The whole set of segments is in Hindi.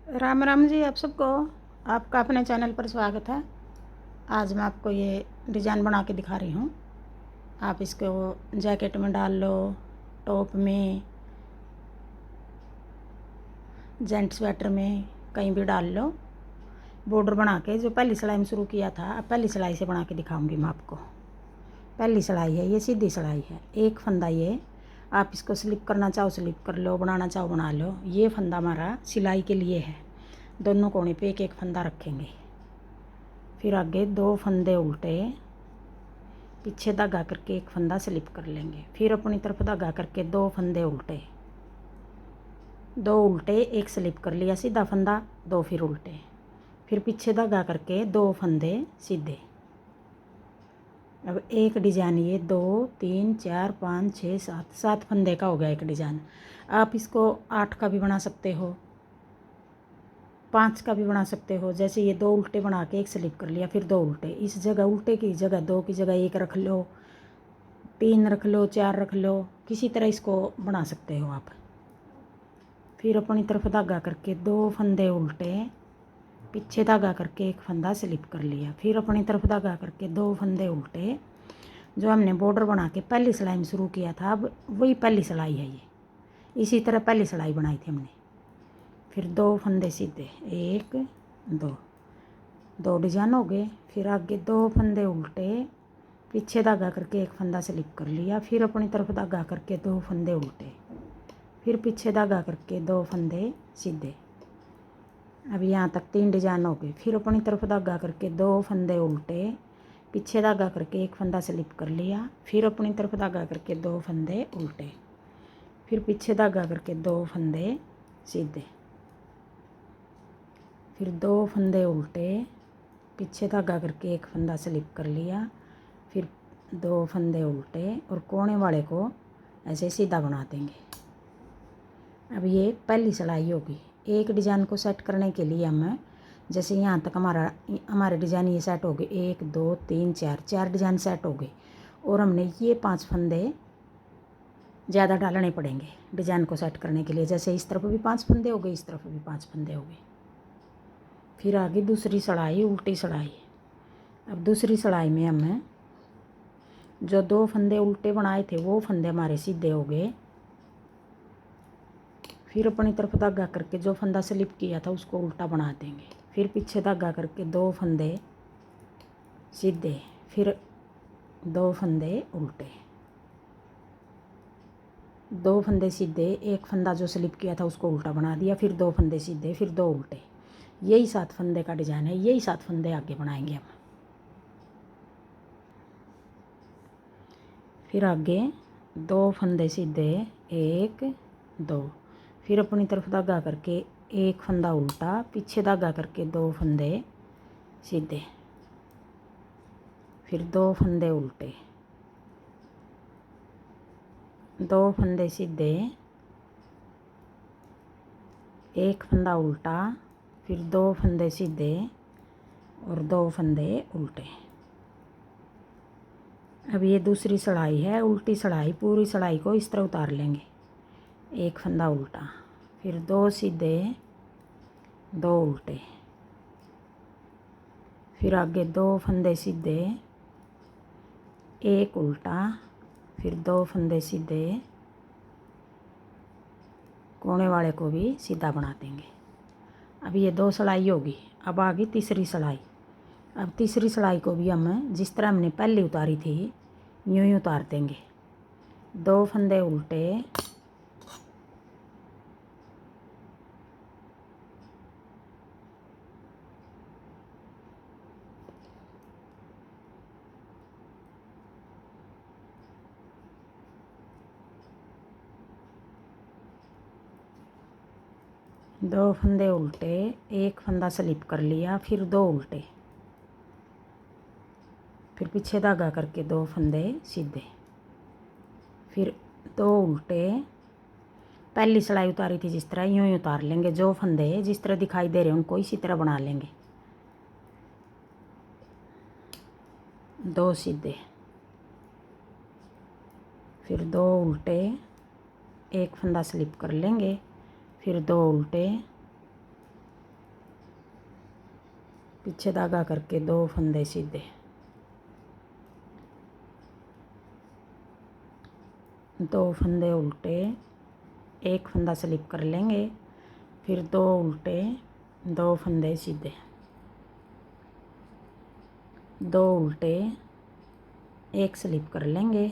राम राम जी आप सबको। आपका अपने चैनल पर स्वागत है। आज मैं आपको ये डिज़ाइन बना के दिखा रही हूँ। आप इसको जैकेट में डाल लो, टॉप में, जेंट स्वेटर में, कहीं भी डाल लो। बॉर्डर बना के जो पहली सिलाई में शुरू किया था, अब पहली सिलाई से बना के दिखाऊंगी मैं आपको। पहली सिलाई है, ये सीधी सिलाई है। एक फंदा ये, आप इसको स्लिप करना चाहो स्लिप कर लो, बनाना चाहो बना लो। ये फंदा हमारा सिलाई के लिए है। दोनों कोने पे एक एक फंदा रखेंगे। फिर आगे दो फंदे उल्टे, पीछे धागा करके एक फंदा स्लिप कर लेंगे। फिर अपनी तरफ धागा करके दो फंदे उल्टे, दो उल्टे एक स्लिप कर लिया सीधा फंदा, दो फिर उल्टे, फिर पीछे धागा करके दो फंदे सीधे। अब एक डिजाइन ये 2 3 4 5 6 7 7 फंदे का हो गया एक डिजाइन। आप इसको 8 का भी बना सकते हो, 5 का भी बना सकते हो। जैसे ये दो उल्टे बना के एक स्लिप कर लिया, फिर दो उल्टे, इस जगह उल्टे की जगह दो की जगह एक रख लो, 3 रख लो, 4 रख लो, किसी तरह इसको बना सकते हो आप। फिर अपनी तरफ धागा करके दो फंदे उल्टे, पीछे धागा करके एक फंदा स्लिप कर लिया, फिर अपनी तरफ धागा करके दो फंदे उल्टे। जो हमने बॉर्डर बना के पहली सिलाई में शुरू किया था, अब वही पहली सिलाई है ये। इसी तरह पहली सिलाई बनाई थी हमने। फिर दो फंदे सीधे, एक दो, दो डिजाइन हो गए। फिर आगे दो फंदे उल्टे, पीछे धागा करके एक फंदा स्लिप कर लिया, फिर अपनी तरफ धागा करके दो फंदे उल्टे, फिर पीछे धागा करके दो फंदे सीधे। अब यहाँ तक 3 डिजाइन हो गए। फिर अपनी तरफ धागा करके दो फंदे उल्टे, पीछे धागा करके एक फंदा स्लिप कर लिया, फिर अपनी तरफ धागा करके दो फंदे उल्टे, फिर पीछे धागा करके दो फंदे सीधे, फिर दो फंदे उल्टे, पीछे धागा करके एक फंदा स्लिप कर लिया, फिर दो फंदे उल्टे और कोने वाले को ऐसे सीधा बना देंगे। अब ये पहली सिलाई होगी। एक डिज़ाइन को सेट करने के लिए हम, जैसे यहाँ तक हमारे डिज़ाइन ये सेट हो गए, 1 2 3 4 4 डिज़ाइन सेट हो गए, और हमने ये 5 फंदे ज़्यादा डालने पड़ेंगे डिज़ाइन को सेट करने के लिए। जैसे इस तरफ भी 5 फंदे हो गए, इस तरफ भी 5 फंदे हो गए। फिर आगे दूसरी सिलाई, उल्टी सिलाई। अब दूसरी सिलाई में हमें जो दो फंदे उल्टे बनाए थे वो फंदे हमारे सीधे हो गए। फिर अपनी तरफ धागा करके जो फंदा स्लिप किया था उसको उल्टा बना देंगे, फिर पीछे धागा करके दो फंदे सीधे, फिर दो फंदे उल्टे, दो फंदे सीधे, एक फंदा जो स्लिप किया था उसको उल्टा बना दिया, फिर दो फंदे सीधे, फिर दो उल्टे। यही 7 फंदे का डिज़ाइन है। यही 7 फंदे आगे बनाएंगे हम। फिर आगे दो फंदे सीधे, एक दो, फिर अपनी तरफ धागा करके एक फंदा उल्टा, पीछे धागा करके दो फंदे सीधे, फिर दो फंदे उल्टे, दो फंदे सीधे, एक फंदा उल्टा, फिर दो फंदे सीधे और दो फंदे उल्टे। अब ये दूसरी सिलाई है, उल्टी सिलाई। पूरी सिलाई को इस तरह उतार लेंगे, एक फंदा उल्टा, फिर दो सीधे, दो उल्टे, फिर आगे दो फंदे सीधे, एक उल्टा, फिर दो फंदे सीधे, कोने वाले को भी सीधा बना देंगे। अब ये 2 सिलाई होगी। अब आगे तीसरी सिलाई। अब तीसरी सिलाई को भी हम जिस तरह हमने पहले उतारी थी यूं ही उतार देंगे। दो फंदे उल्टे, दो फंदे उल्टे, एक फंदा स्लिप कर लिया, फिर दो उल्टे, फिर पीछे धागा करके दो फंदे सीधे, फिर दो उल्टे। पहली सिलाई उतारी थी जिस तरह यूं ही उतार लेंगे। जो फंदे जिस तरह दिखाई दे रहे हैं उनको इसी तरह बना लेंगे। दो सीधे, फिर दो उल्टे, एक फंदा स्लिप कर लेंगे, फिर दो उल्टे, पीछे धागा करके 2 फंदे सीधे, 2 फंदे उल्टे, एक फंदा स्लिप कर लेंगे, फिर 2 उल्टे, 2 फंदे सीधे, 2 उल्टे, एक स्लिप कर लेंगे,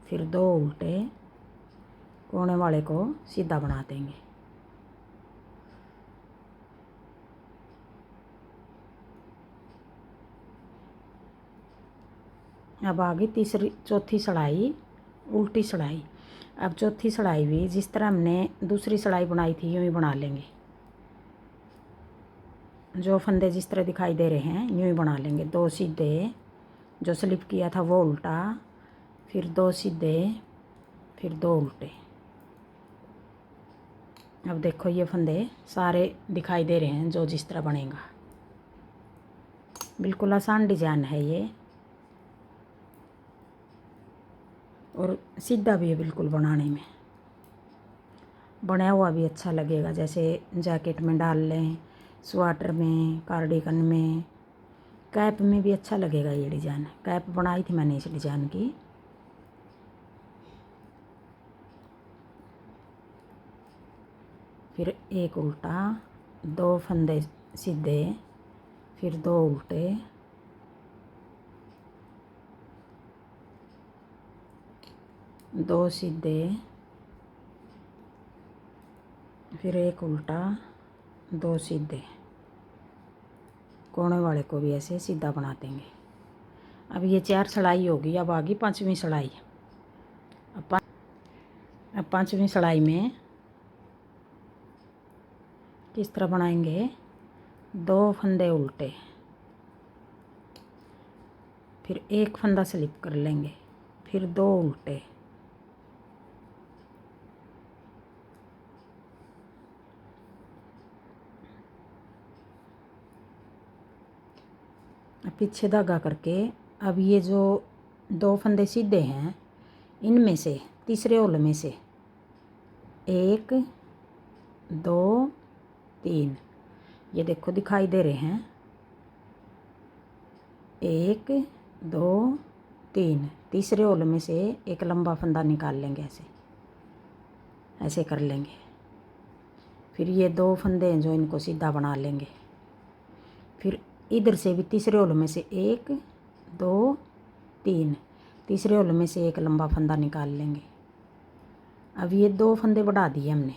फिर 2 उल्टे, कोने वाले को सीधा बना देंगे। अब आगे चौथी सिलाई, उल्टी सिलाई। अब चौथी सिलाई भी जिस तरह हमने दूसरी सिलाई बनाई थी यूँ ही बना लेंगे। जो फंदे जिस तरह दिखाई दे रहे हैं यूँ ही बना लेंगे। 2 सीधे, जो स्लिप किया था वो उल्टा, फिर 2 सीधे, फिर 2 उल्टे। अब देखो ये फंदे सारे दिखाई दे रहे हैं जो जिस तरह बनेगा। बिल्कुल आसान डिजाइन है ये, और सीधा भी है बिल्कुल बनाने में। बनाया हुआ भी अच्छा लगेगा, जैसे जैकेट में डाल लें, स्वेटर में, कार्डिगन में, कैप में भी अच्छा लगेगा ये डिज़ाइन। कैप बनाई थी मैंने इस डिज़ाइन की। फिर एक उल्टा, 2 फंदे सीधे, फिर 2 उल्टे, 2 सीधे, फिर एक उल्टा, 2 सीधे। कोने वाले को भी ऐसे सीधा बना देंगे। अब ये 4 सिलाई होगी। अब आगे 5वीं सिलाई। अब 5वीं सिलाई में किस तरह बनाएंगे? 2 फंदे उल्टे, फिर एक फंदा स्लिप कर लेंगे, फिर 2 उल्टे, पीछे धागा करके। अब ये जो 2 फंदे सीधे हैं इनमें से तीसरे होल में से 1 2 3, ये देखो दिखाई दे रहे हैं, 1 2 3। तीसरे होल में से एक लंबा फंदा निकाल लेंगे, ऐसे ऐसे कर लेंगे। फिर ये 2 फंदे हैं जो इनको सीधा बना लेंगे। फिर इधर से भी तीसरे होल में से 1 2 3, तीसरे होल में से एक लंबा फंदा निकाल लेंगे। अब ये 2 फंदे बढ़ा दिए हमने,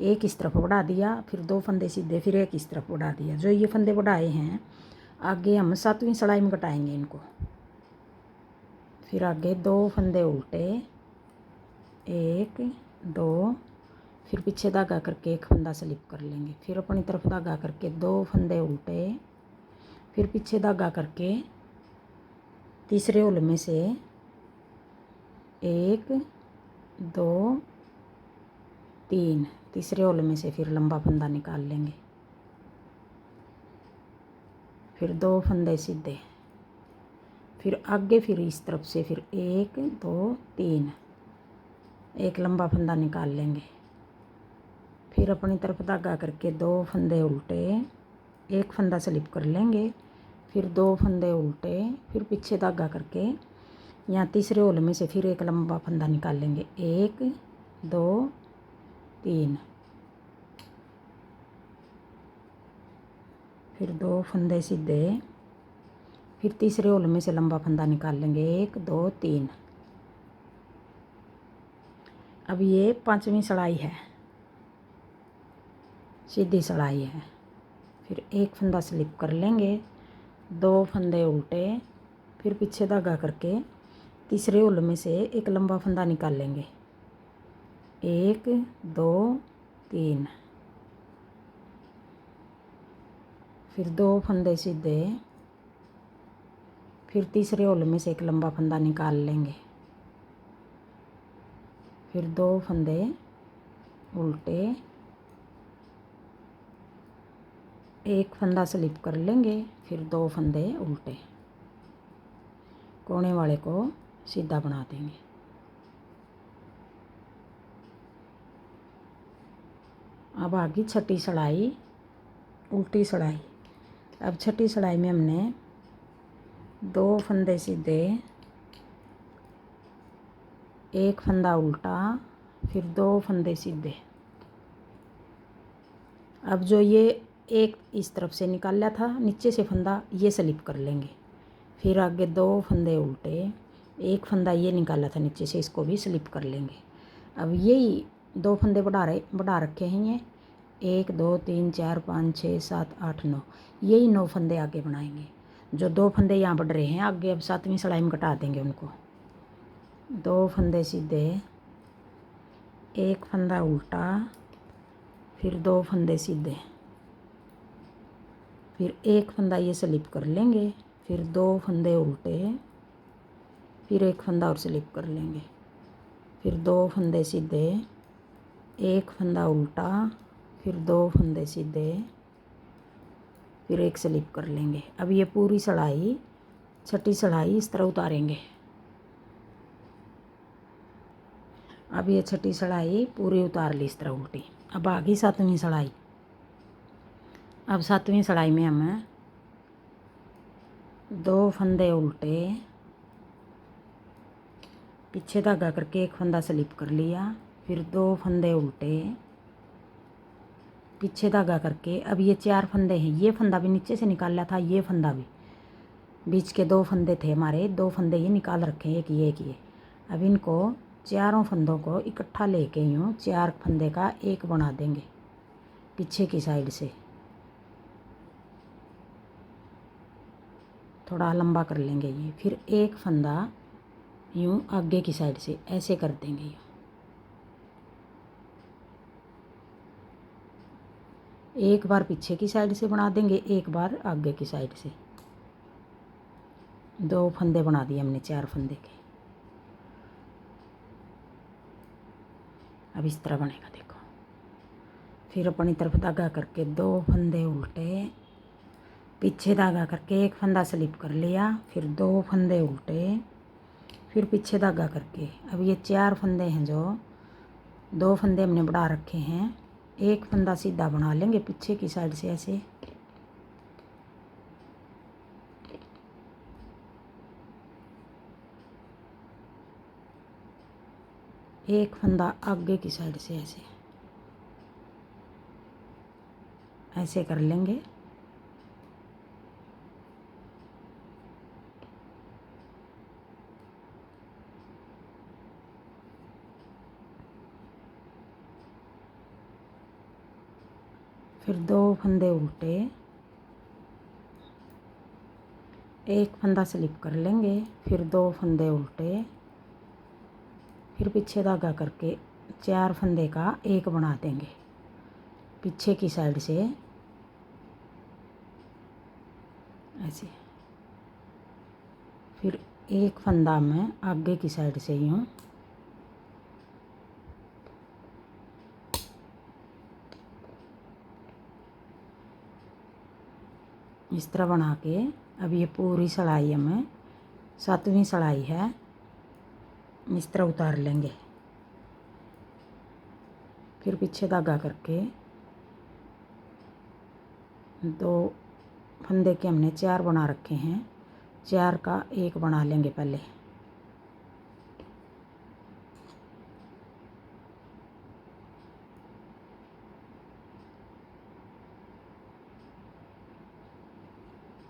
एक इस तरफ बढ़ा दिया, फिर 2 फंदे सीधे, फिर एक इस तरफ बढ़ा दिया। जो ये फंदे बढ़ाए हैं आगे हम 7वीं सिलाई में कटाएंगे इनको। फिर आगे 2 फंदे उल्टे, 1 2, फिर पीछे धागा करके एक फंदा स्लिप कर लेंगे, फिर अपनी तरफ धागा करके 2 फंदे उल्टे, फिर पीछे धागा करके तीसरे होल में से 1 2 3, तीसरे होल में से फिर लंबा फंदा निकाल लेंगे, फिर 2 फंदे सीधे, फिर आगे फिर इस तरफ से फिर 1 2 3, एक लंबा फंदा निकाल लेंगे, फिर अपनी तरफ धागा करके 2 फंदे उल्टे, एक फंदा स्लिप कर लेंगे, फिर 2 फंदे उल्टे, फिर पीछे धागा करके यहाँ तीसरे होल में से फिर एक लंबा फंदा निकाल लेंगे, 1 2 3, फिर 2 फंदे सीधे, फिर तीसरे होल में से लंबा फंदा निकाल लेंगे, 1 2 3। अब ये 5वीं सिलाई है, सीधी सिलाई है। फिर एक फंदा स्लिप कर लेंगे, 2 फंदे उल्टे, फिर पीछे धागा करके तीसरे होल में से एक लंबा फंदा निकाल लेंगे, 1 2 3, फिर 2 फंदे सीधे, फिर तीसरे होल में से एक लंबा फंदा निकाल लेंगे, फिर 2 फंदे उल्टे, एक फंदा स्लिप कर लेंगे, फिर 2 फंदे उल्टे, कोने वाले को सीधा बना देंगे। अब आगे 6ठी सिलाई, उल्टी सिलाई। अब छठी सिलाई में हमने 2 फंदे सीधे, एक फंदा उल्टा, फिर 2 फंदे सीधे। अब जो ये एक इस तरफ से निकाला था नीचे से फंदा, ये स्लिप कर लेंगे। फिर आगे 2 फंदे उल्टे, एक फंदा ये निकाला था नीचे से, इसको भी स्लिप कर लेंगे। अब यही 2 फंदे बढ़ा रखे हैं ये 1 2 3 4 5 6 7 8 9, यही 9 फंदे आगे बनाएंगे। जो 2 फंदे यहाँ बढ़ रहे हैं आगे, अब 7वीं सिलाई में कटा देंगे उनको। 2 फंदे सीधे, एक फंदा उल्टा, फिर 2 फंदे सीधे, फिर एक फंदा ये स्लिप कर लेंगे, फिर 2 फंदे उल्टे, फिर एक फंदा और स्लिप कर लेंगे, फिर 2 फंदे सीधे, एक फंदा उल्टा, फिर 2 फंदे सीधे, फिर एक स्लिप कर लेंगे। अब ये पूरी सिलाई, छठी सिलाई इस तरह उतारेंगे। अब ये छठी सिलाई पूरी उतार ली इस तरह उल्टी। अब आ गई 7वीं सिलाई। अब 7वीं सिलाई में हमें 2 फंदे उल्टे, पीछे धागा करके एक फंदा स्लिप कर लिया, फिर 2 फंदे उल्टे, पीछे धागा करके। अब ये 4 फंदे हैं, ये फंदा भी नीचे से निकाला था, ये फंदा भी, बीच के 2 फंदे थे हमारे, 2 फंदे ये निकाल रखे हैं, एक ये। अब इनको चारों फंदों को इकट्ठा लेके यूँ 4 फंदे का एक बना देंगे पीछे की साइड से। थोड़ा लंबा कर लेंगे ये, फिर एक फंदा यूँ आगे की साइड से ऐसे कर देंगे यूँ। एक बार पीछे की साइड से बना देंगे, एक बार आगे की साइड से। 2 फंदे बना दिए हमने 4 फंदे के। अब इस तरह बनेगा देखो। फिर अपनी तरफ धागा करके 2 फंदे उल्टे, पीछे धागा करके एक फंदा स्लिप कर लिया, फिर 2 फंदे उल्टे, फिर पीछे धागा करके। अब ये 4 फंदे हैं, जो 2 फंदे हमने बढ़ा रखे हैं, एक फंदा सीधा बना लेंगे पीछे की साइड से ऐसे। एक फंदा आगे की साइड से ऐसे, ऐसे कर लेंगे। फिर 2 फंदे उल्टे, एक फंदा स्लिप कर लेंगे, फिर 2 फंदे उल्टे, फिर पीछे धागा करके 4 फंदे का एक बना देंगे पीछे की साइड से ऐसे। फिर एक फंदा में आगे की साइड से यूँ, इस तरह बना के। अब ये पूरी सिलाई हमें 7वीं सिलाई है, इस तरह उतार लेंगे। फिर पीछे धागा करके 2 फंदे के हमने 4 बना रखे हैं, 4 का एक बना लेंगे पहले।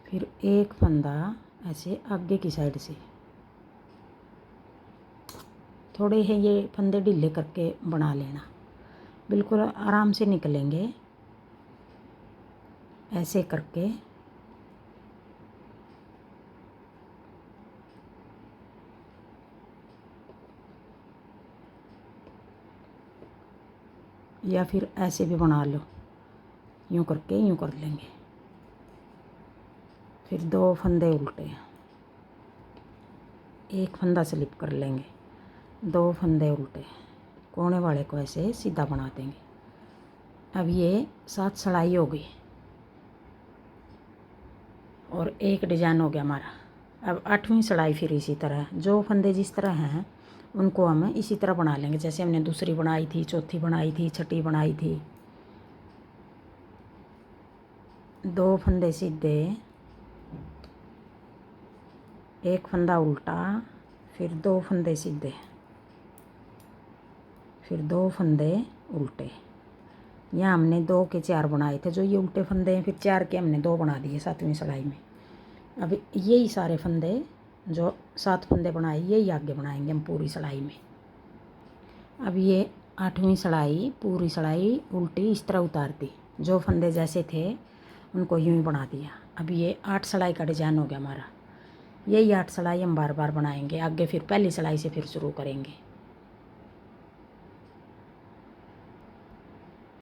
फिर एक फंदा ऐसे आगे की साइड से, थोड़े हैं ये फंदे ढीले करके बना लेना, बिल्कुल आराम से निकलेंगे ऐसे करके। या फिर ऐसे भी बना लो, यूँ करके यूँ कर लेंगे। फिर 2 फंदे उल्टे, एक फंदा स्लिप कर लेंगे, 2 फंदे उल्टे, कोने वाले को ऐसे सीधा बना देंगे। अब ये 7 सिलाई हो गई और एक डिजाइन हो गया हमारा। अब 8वीं सिलाई फिर इसी तरह, जो फंदे जिस तरह हैं उनको हम इसी तरह बना लेंगे, जैसे हमने दूसरी बनाई थी, चौथी बनाई थी, छठी बनाई थी। 2 फंदे सीधे, एक फंदा उल्टा, फिर 2 फंदे सीधे, फिर 2 फंदे उल्टे। यहाँ हमने 2 के 4 बनाए थे, जो ये उल्टे फंदे हैं, फिर 4 के हमने 2 बना दिए 7वीं सिलाई में। अब यही सारे फंदे जो 7 फंदे बनाए यही आगे बनाएंगे हम पूरी सिलाई में। अब ये 8वीं सिलाई पूरी सिलाई उल्टी इस तरह उतार दी, जो फंदे जैसे थे उनको यूं ही बना दिया। अब ये 8 सिलाई का डिजाइन हो गया हमारा। यही 8 सिलाई हम बार बार बनाएंगे आगे, फिर पहली सिलाई से फिर शुरू करेंगे।